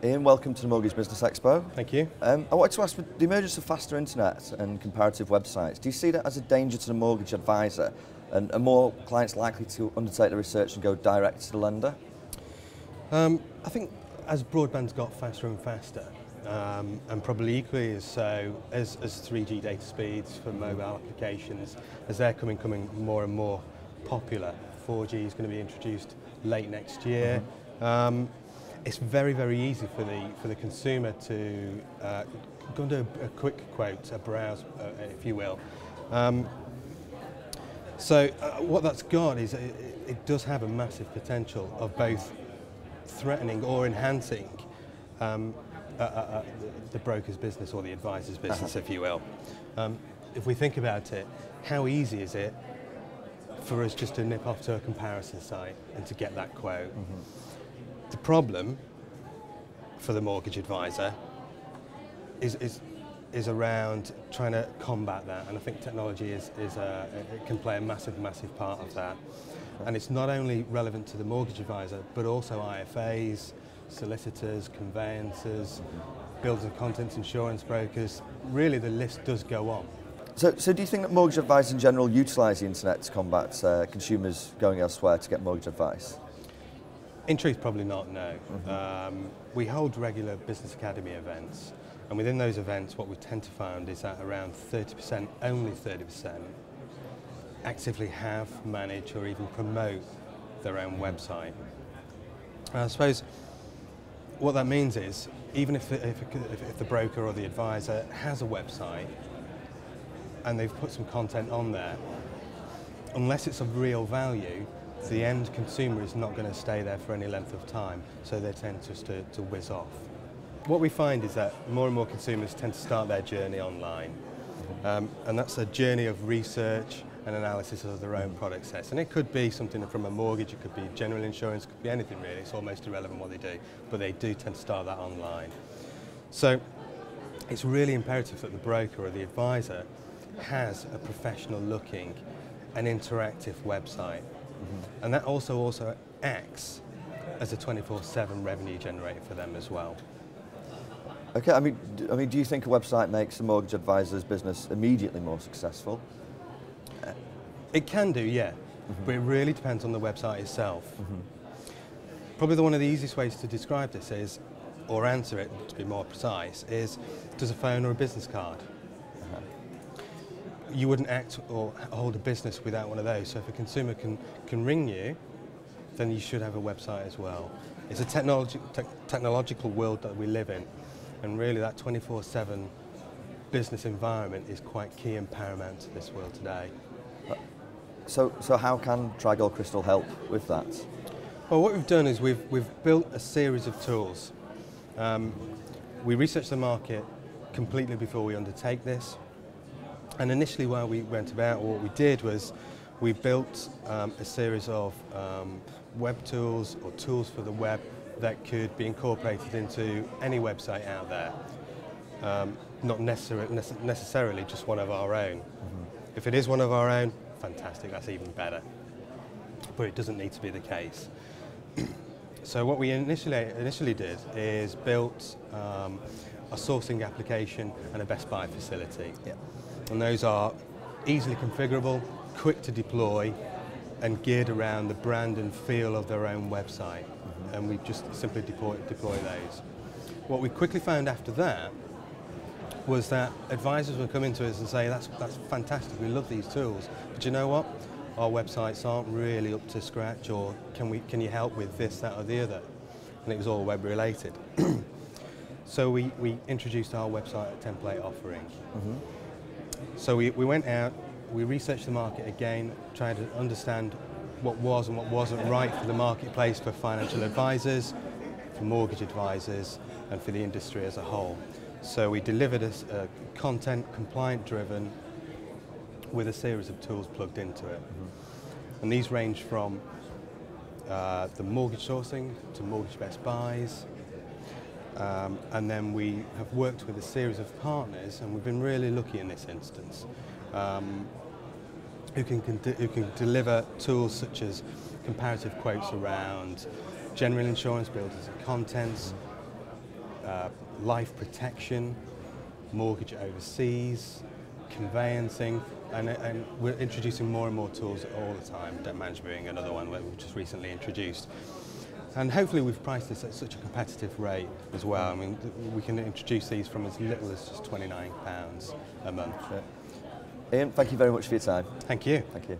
Ian, welcome to the Mortgage Business Expo. Thank you. I wanted to ask, with the emergence of faster internet and comparative websites, do you see that as a danger to the mortgage advisor, and are more clients likely to undertake the research and go direct to the lender? I think as broadband's got faster and faster, and probably equally as so as 3G data speeds for mobile applications, as they're coming more and more popular. 4G is going to be introduced late next year. It's very, very easy for the consumer to go and do a quick quote, a browse, if you will. So what that's got is it does have a massive potential of both threatening or enhancing the broker's business or the advisor's business, if you will. If we think about it, how easy is it for us just to nip off to a comparison site and to get that quote? The problem for the mortgage advisor is around trying to combat that, and I think technology it can play a massive part of that. And it's not only relevant to the mortgage advisor, but also IFAs, solicitors, conveyancers, builders and contents insurance brokers. Really, the list does go on. So do you think that mortgage advisors in general utilise the internet to combat consumers going elsewhere to get mortgage advice? In truth, probably not, no. We hold regular business academy events, and within those events what we tend to find is that around 30%, only 30%, actively have, manage or even promote their own website. I suppose what that means is, even if the broker or the advisor has a website and they've put some content on there, unless it's of real value, the end consumer is not going to stay there for any length of time, so they tend just to whiz off. What we find is that more and more consumers tend to start their journey online, and that's a journey of research and analysis of their own product sets. And it could be something from a mortgage, it could be general insurance, it could be anything really. It's almost irrelevant what they do, but they do tend to start that online. So it's really imperative that the broker or the advisor has a professional looking and interactive website. And that also acts as a 24/7 revenue generator for them as well. Okay, I mean, do you think a website makes a mortgage advisor's business immediately more successful? It can do, yeah, but it really depends on the website itself. Probably one of the easiest ways to describe this is, or answer it to be more precise, is does a phone or a business card? You wouldn't act or hold a business without one of those. So if a consumer can ring you, then you should have a website as well. It's a technological world that we live in, and really that 24/7 business environment is quite key and paramount to this world today. So how can TrigoldCystal help with that? Well, what we've done is we've built a series of tools. We researched the market completely before we undertake this. And initially while we went about, what we did was we built a series of web tools or tools for the web that could be incorporated into any website out there. Not necessarily just one of our own. If it is one of our own, fantastic, that's even better. But it doesn't need to be the case. So what we initially did is built a sourcing application and a best buy facility. And those are easily configurable, quick to deploy, and geared around the brand and feel of their own website. And we just simply deploy those. What we quickly found after that was that advisors would come into us and say, that's fantastic, we love these tools, but you know what? Our websites aren't really up to scratch, or can you help with this, that or the other? And it was all web related. So we introduced our website template offering. So we went out, we researched the market again, tried to understand what was and what wasn't right for the marketplace for financial advisors, for mortgage advisors, and for the industry as a whole. So we delivered a content compliant driven with a series of tools plugged into it. And these range from the mortgage sourcing to mortgage best buys, and then we have worked with a series of partners, and we've been really lucky in this instance, who can deliver tools such as comparative quotes around general insurance, builders and contents, life protection, mortgage overseas, conveyancing, and we're introducing more and more tools all the time, debt management being another one that we've just recently introduced. And hopefully we've priced this at such a competitive rate as well. I mean, we can introduce these from as little as just £29 a month. Ian, thank you very much for your time. Thank you. Thank you.